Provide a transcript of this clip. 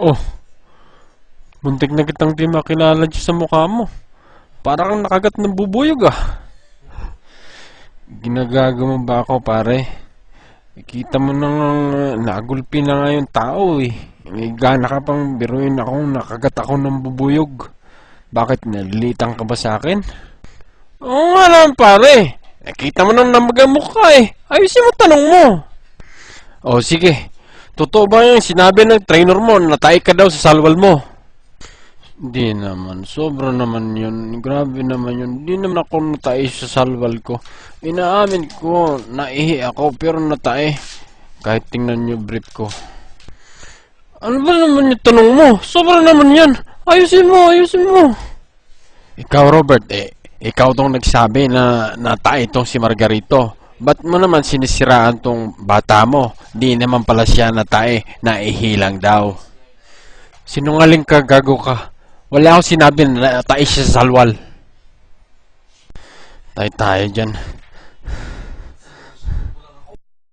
Oh, muntik na kitang di makilala dyan sa mukha mo. Para kang nakagat ng bubuyog ah. Ginagago mo ba ako pare? Kita mo nang nagulpi na nga yung tao eh. May gana ka pang biruin ako, nakagat ako ng bubuyog. Bakit nalilitan ka ba sa akin? Oo nga naman pare. Nakita mo nang namagamok ka eh. Ayusin mo tanong mo. O sige, totoo ba yung sinabi ng trainer mo na natay ka daw sa salwal mo? Hindi naman, sobra naman yun. Grabe naman yun. Hindi naman ako natay sa salwal ko. Inaamin ko, naihi ako pero natay. Kahit tingnan nyo brief ko. Ano ba naman yung tanong mo? Sobra naman yan. Ayusin mo, ayusin mo. Ikaw Robert, ikaw tong nagsabi na natay itong si Margarito. Ba't mo naman sinisiraan tong bata mo? Di naman pala siya natay, naihilang daw. Sinungaling ka, gago ka. Wala akong sinabi na natay siya sa salwal. Tayo dyan.